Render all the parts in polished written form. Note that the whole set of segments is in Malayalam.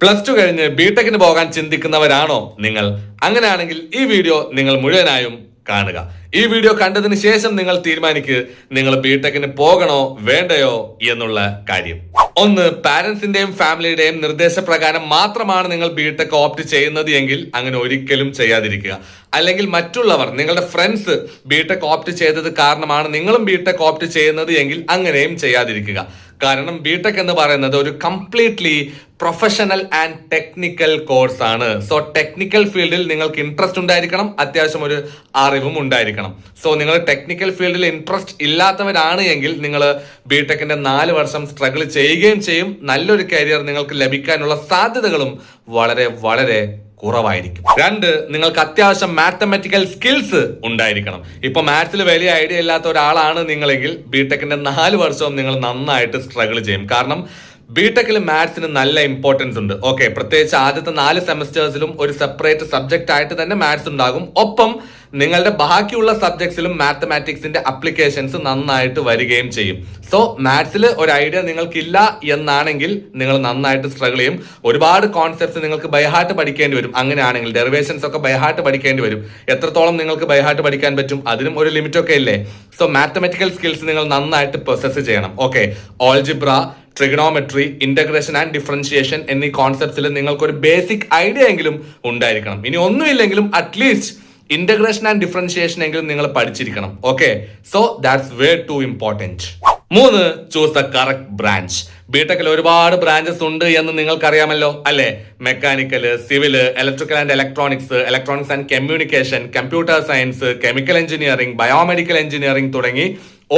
+2 കഴിഞ്ഞ് ബിടെക്കിന് പോകാൻ ചിന്തിക്കുന്നവരാണോ നിങ്ങൾ? അങ്ങനെയാണെങ്കിൽ ഈ വീഡിയോ നിങ്ങൾ മുഴുവനായും കാണുക. ഈ വീഡിയോ കണ്ടതിന് ശേഷം നിങ്ങൾ തീരുമാനിക്കുക നിങ്ങൾ ബിടെക്കിന് പോകണോ വേണ്ടയോ എന്നുള്ള കാര്യം. ഒന്ന്, പാരന്റ്സിന്റെയും ഫാമിലിയുടെയും നിർദ്ദേശപ്രകാരം മാത്രമാണ് നിങ്ങൾ ബിടെക് ഓപ്റ്റ് ചെയ്യുന്നത് എങ്കിൽ അങ്ങനെ ഒരിക്കലും ചെയ്യാതിരിക്കുക. അല്ലെങ്കിൽ മറ്റുള്ളവർ, നിങ്ങളുടെ ഫ്രണ്ട്സ് ബിടെക് ഓപ്റ്റ് ചെയ്തത് കാരണമാണ് നിങ്ങളും ബിടെക് ഓപ്റ്റ് ചെയ്യുന്നത് എങ്കിൽ അങ്ങനെയും ചെയ്യാതിരിക്കുക. കാരണം ബിടെക് എന്ന് പറയുന്നത് ഒരു completely professional and technical course ആണ്. സോ ടെക്നിക്കൽ ഫീൽഡിൽ നിങ്ങൾക്ക് ഇൻട്രസ്റ്റ് ഉണ്ടായിരിക്കണം, അത്യാവശ്യം ഒരു അറിവും ഉണ്ടായിരിക്കണം. സോ നിങ്ങൾ ടെക്നിക്കൽ ഫീൽഡിൽ ഇൻട്രസ്റ്റ് ഇല്ലാത്തവരാണ് എങ്കിൽ നിങ്ങൾ ബിടെക്കിന്റെ 4 വർഷം സ്ട്രഗിൾ ചെയ്യുകയും ചെയ്യും. നല്ലൊരു കരിയർ നിങ്ങൾക്ക് ലഭിക്കാനുള്ള സാധ്യതകളും വളരെ വളരെ കുറവായിരിക്കും. 2, നിങ്ങൾക്ക് അത്യാവശ്യം മാത്തമാറ്റിക്കൽ സ്കിൽസ് ഉണ്ടായിരിക്കണം. ഇപ്പൊ മാത്സിൽ വലിയ ഐഡിയ ഇല്ലാത്ത ഒരാളാണ് നിങ്ങളെങ്കിൽ ബിടെക്കിന്റെ 4 വർഷവും നിങ്ങൾ നന്നായിട്ട് സ്ട്രഗിൾ ചെയ്യും. കാരണം ബിടെക്കിൽ മാത്സിന് നല്ല ഇമ്പോർട്ടൻസ് ഉണ്ട്. ഓക്കെ, പ്രത്യേകിച്ച് ആദ്യത്തെ 4 സെമസ്റ്റേഴ്സിലും ഒരു സെപ്പറേറ്റ് സബ്ജക്റ്റ് ആയിട്ട് തന്നെ മാത്സ് ഉണ്ടാകും. ഒപ്പം നിങ്ങളുടെ ബാക്കിയുള്ള സബ്ജക്ട്സിലും മാത്തമാറ്റിക്സിന്റെ അപ്ലിക്കേഷൻസ് നന്നായിട്ട് വരികയും ചെയ്യും. സോ മാത്സിൽ ഒരു ഐഡിയ നിങ്ങൾക്കില്ല എന്നാണെങ്കിൽ നിങ്ങൾ നന്നായിട്ട് സ്ട്രഗിൾ ചെയ്യും. ഒരുപാട് കോൺസെപ്റ്റ്സ് നിങ്ങൾക്ക് ബൈഹാർട്ട് പഠിക്കേണ്ടി വരും. അങ്ങനെയാണെങ്കിൽ ഡെറിവേഷൻസ് ഒക്കെ ബൈഹാർട്ട് പഠിക്കേണ്ടി വരും. എത്രത്തോളം നിങ്ങൾക്ക് ബൈഹാർട്ട് പഠിക്കാൻ പറ്റും, അതിനും ഒരു ലിമിറ്റ് ഒക്കെ ഇല്ലേ. സോ മാത്തമാറ്റിക്കൽ സ്കിൽസ് നിങ്ങൾ നന്നായിട്ട് പ്രൊസസ് ചെയ്യണം. Okay, algebra, trigonometry, integration and differentiation എന്നീ കോൺസെപ്റ്റ്സിൽ നിങ്ങൾക്ക് ഒരു ബേസിക് ഐഡിയ എങ്കിലും ഉണ്ടായിരിക്കണം. ഇനി ഒന്നുമില്ലെങ്കിലും അറ്റ്ലീസ്റ്റ് ഇന്റഗ്രേഷൻ ആൻഡ് ഡിഫറൻഷിയേഷൻ എങ്കിലും നിങ്ങൾ പഠിച്ചിരിക്കണം. Okay, so that's way too important. 3, choose the correct branch. ബിടെക്കിൽ ഒരുപാട് ബ്രാഞ്ചസ് ഉണ്ട് എന്ന് നിങ്ങൾക്കറിയാമല്ലോ അല്ലെ? Mechanical, civil, electrical and electronics and communication, computer science, chemical engineering, biomedical engineering തുടങ്ങി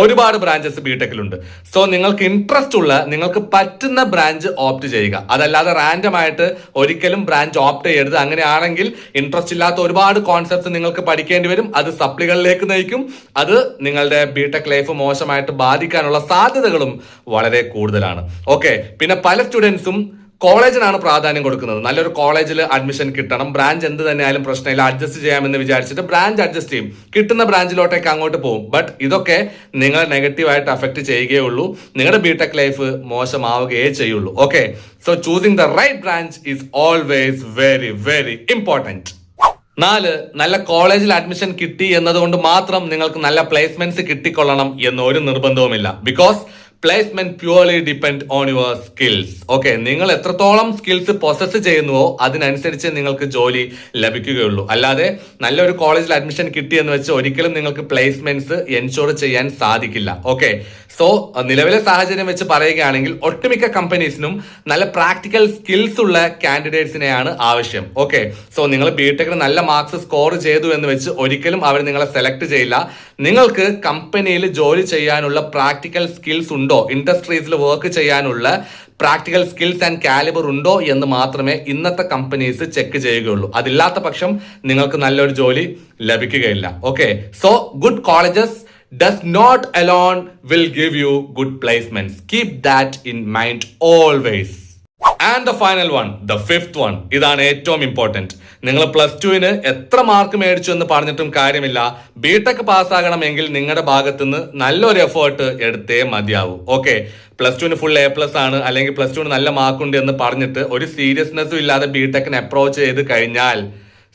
ഒരുപാട് ബ്രാഞ്ചസ് ബിടെക്കിലുണ്ട്. സോ നിങ്ങൾക്ക് ഇൻട്രസ്റ്റ് ഉള്ള, നിങ്ങൾക്ക് പറ്റുന്ന ബ്രാഞ്ച് ഓപ്റ്റ് ചെയ്യുക. അതല്ലാതെ റാൻഡം ആയിട്ട് ഒരിക്കലും ബ്രാഞ്ച് ഓപ്റ്റ് ചെയ്യരുത്. അങ്ങനെയാണെങ്കിൽ ഇൻട്രസ്റ്റ് ഇല്ലാത്ത ഒരുപാട് കോൺസെപ്റ്റ്സ് നിങ്ങൾക്ക് പഠിക്കേണ്ടി വരും. അത് സപ്ലികളിലേക്ക് നയിക്കും. അത് നിങ്ങളുടെ ബിടെക് ലൈഫ് മോശമായിട്ട് ബാധിക്കാനുള്ള സാധ്യതകളും വളരെ കൂടുതലാണ്. ഓക്കെ, പിന്നെ പല സ്റ്റുഡൻസും കോളേജിനാണ് പ്രാധാന്യം കൊടുക്കുന്നത്. നല്ലൊരു കോളേജിൽ അഡ്മിഷൻ കിട്ടണം, ബ്രാഞ്ച് എന്ത് തന്നെയായാലും പ്രശ്നമില്ല, അഡ്ജസ്റ്റ് ചെയ്യാമെന്ന് വിചാരിച്ചിട്ട് ബ്രാഞ്ച് അഡ്ജസ്റ്റ് ചെയ്യും, കിട്ടുന്ന ബ്രാഞ്ചിലോട്ടേക്ക് അങ്ങോട്ട് പോകും. ബട്ട് ഇതൊക്കെ നിങ്ങൾ നെഗറ്റീവായിട്ട് അഫക്ട് ചെയ്യുകയുള്ളൂ, നിങ്ങളുടെ ബിടെക് ലൈഫ് മോശമാവുകയേ ചെയ്യുള്ളൂ. Okay, so choosing the right branch is always very very important. 4, നല്ല കോളേജിൽ അഡ്മിഷൻ കിട്ടി എന്നതുകൊണ്ട് മാത്രം നിങ്ങൾക്ക് നല്ല പ്ലേസ്മെന്റ്സ് കിട്ടിക്കൊള്ളണം എന്നൊരു നിർബന്ധവുമില്ല. Because placement purely depend on your skills. Okay, നിങ്ങൾ എത്രത്തോളം സ്കിൽസ് പൊസസ് ചെയ്യുന്നുവോ അതിനനുസരിച്ച് നിങ്ങൾക്ക് ജോലി ലഭിക്കുകയുള്ളൂ. അല്ലാതെ നല്ലൊരു കോളേജിൽ അഡ്മിഷൻ കിട്ടി എന്ന് വെച്ച് ഒരിക്കലും നിങ്ങൾക്ക് പ്ലേസ്മെന്റ്സ് എൻഷുർ ചെയ്യാൻ സാധിക്കില്ല. ഓക്കെ, സോ നിലവിലെ സാഹചര്യം വെച്ച് പറയുകയാണെങ്കിൽ ഒട്ടുമിക്ക കമ്പനീസിനും നല്ല പ്രാക്ടിക്കൽ സ്കിൽസ് ഉള്ള കാൻഡിഡേറ്റ്സിനെയാണ് ആവശ്യം. ഓക്കെ, സോ നിങ്ങൾ ബിടെക്കിന് നല്ല മാർക്സ് സ്കോർ ചെയ്തു എന്ന് വെച്ച് ഒരിക്കലും അവർ നിങ്ങളെ സെലക്ട് ചെയ്യില്ല. നിങ്ങൾക്ക് കമ്പനിയിൽ ജോലി ചെയ്യാനുള്ള പ്രാക്ടിക്കൽ സ്കിൽസ് ഉണ്ടോ, ഇൻഡസ്ട്രീസിൽ വർക്ക് ചെയ്യാനുള്ള പ്രാക്ടിക്കൽ സ്കിൽസ് ആൻഡ് കാലിബർ ഉണ്ടോ എന്ന് മാത്രമേ ഇന്നത്തെ കമ്പനീസ് ചെക്ക് ചെയ്യുകയുള്ളൂ. അതില്ലാത്ത പക്ഷം നിങ്ങൾക്ക് നല്ലൊരു ജോലി ലഭിക്കുകയില്ല. Okay, so good colleges does not alone will give you good placements. Keep that in mind always. And the final one, the 5th one, ഇതാണ് ഏറ്റവും ഇമ്പോർട്ടന്റ്. നിങ്ങൾ +2ന് എത്ര മാർക്ക് മേടിച്ചു എന്ന് പറഞ്ഞിട്ടും കാര്യമില്ല. ബിടെക് പാസ്സാകണമെങ്കിൽ നിങ്ങളുടെ ഭാഗത്തുനിന്ന് നല്ലൊരു എഫേർട്ട് എടുത്തേ മതിയാവൂ. ഓക്കെ, +2ന് ഫുൾ A+ ആണ്, അല്ലെങ്കിൽ +2ന് നല്ല മാർക്കുണ്ട് എന്ന് പറഞ്ഞിട്ട് ഒരു സീരിയസ്നെസ്സും ഇല്ലാതെ ബിടെക്കിന് അപ്രോച്ച് ചെയ്ത് കഴിഞ്ഞാൽ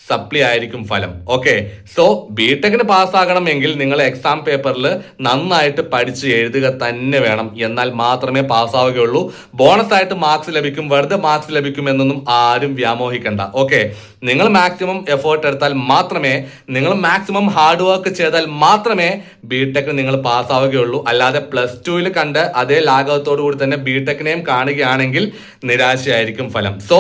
സപ്ലി ആയിരിക്കും ഫലം. ഓക്കെ, സോ ബിടെക്കിന് പാസ്സാകണമെങ്കിൽ നിങ്ങൾ എക്സാം പേപ്പറിൽ നന്നായിട്ട് പഠിച്ച് എഴുതുക തന്നെ വേണം. എന്നാൽ മാത്രമേ പാസ്സാവുകയുള്ളൂ. ബോണസ് ആയിട്ട് മാർക്സ് ലഭിക്കും, വെറുതെ മാർക്സ് ലഭിക്കും എന്നൊന്നും ആരും വ്യാമോഹിക്കണ്ട. ഓക്കെ, നിങ്ങൾ മാക്സിമം എഫേർട്ട് എടുത്താൽ മാത്രമേ, നിങ്ങൾ മാക്സിമം ഹാർഡ് വർക്ക് ചെയ്താൽ മാത്രമേ ബിടെക്കിന് നിങ്ങൾ പാസ്സാവുകയുള്ളൂ. അല്ലാതെ +2ൽ കണ്ട് അതേ ലാഘവത്തോടു കൂടി തന്നെ ബിടെക്കിനെയും കാണുകയാണെങ്കിൽ നിരാശയായിരിക്കും ഫലം. സോ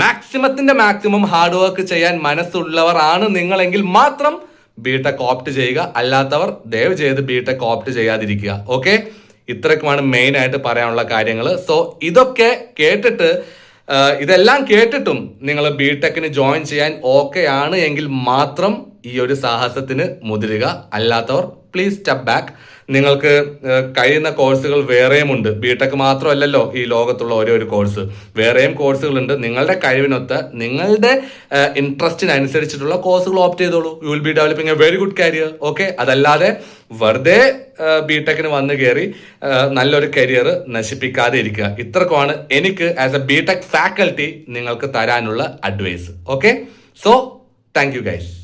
മാക്സിമത്തിന്റെ മാക്സിമം ഹാർഡ് വർക്ക് ചെയ്യാൻ മനസ്സുള്ളവർ ആണ് നിങ്ങളെങ്കിൽ മാത്രം ബിടെക് ഓപ്റ്റ് ചെയ്യുക. അല്ലാത്തവർ ദയവ് ചെയ്ത് ബിടെക് ഓപ്റ്റ് ചെയ്യാതിരിക്കുക. ഓക്കെ, ഇത്രയ്ക്കുമാണ് മെയിൻ ആയിട്ട് പറയാനുള്ള കാര്യങ്ങൾ. സോ ഇതൊക്കെ കേട്ടിട്ട്, ഇതെല്ലാം കേട്ടിട്ടും നിങ്ങൾ ബിടെക്കിന് ജോയിൻ ചെയ്യാൻ ഓക്കെ ആണ് എങ്കിൽ മാത്രം ഈ ഒരു സാഹസത്തിന് മുതിരുക. അല്ലാത്തവർ പ്ലീസ് സ്റ്റെപ്പ് ബാക്ക്. നിങ്ങൾക്ക് കഴിയുന്ന കോഴ്സുകൾ വേറെയുമുണ്ട്. ബിടെക് മാത്രമല്ലല്ലോ ഈ ലോകത്തുള്ള ഒരു കോഴ്സ്, വേറെയും കോഴ്സുകളുണ്ട്. നിങ്ങളുടെ കഴിവിനൊത്ത് നിങ്ങളുടെ ഇൻട്രസ്റ്റിനനുസരിച്ചിട്ടുള്ള കോഴ്സുകൾ ഓപ്റ്റ് ചെയ്തോളൂ. You will be developing A very good career. Okay, അതല്ലാതെ വെറുതെ ബിടെക്കിന് വന്ന് കയറി നല്ലൊരു കരിയർ നശിപ്പിക്കാതെ ഇരിക്കുക. ഇത്രക്കുമാണ് എനിക്ക് ആസ് എ ബിടെക് ഫാക്കൽറ്റി നിങ്ങൾക്ക് തരാനുള്ള advice. Okay, so thank you guys.